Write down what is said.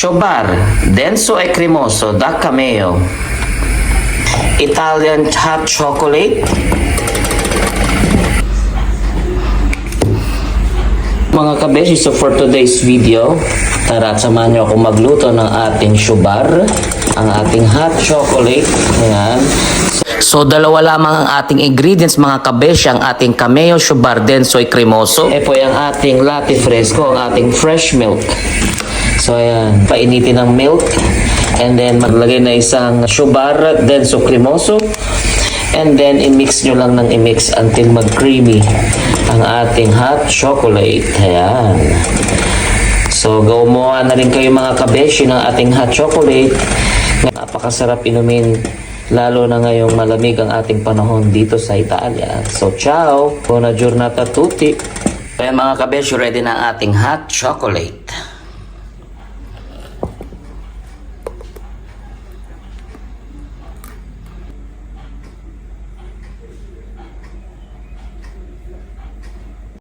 Chobar denso e cremoso da Cameo, Italian hot chocolate. Mga kabeshi, so for today's video, tara at samahan nyo ako magluto ng ating chobar, ang ating hot chocolate. Ayan. So dalawa lamang ang ating ingredients mga kabeshi, ang ating Cameo chobar denso e cremoso. Po yung ating latte fresco, ang ating fresh milk. So ayan, painitin ng milk and then maglagay na isang chobar denso cremoso. And then, i-mix nyo lang ng i-mix until mag-creamy ang ating hot chocolate. Ayan. So, gumawa na rin kayo mga kabeshi ng ating hot chocolate. Napakasarap inumin, lalo na ngayong malamig ang ating panahon dito sa Italia. So, ciao! Buona giornata a tutti! Kaya mga kabeshi, ready na ang ating hot chocolate.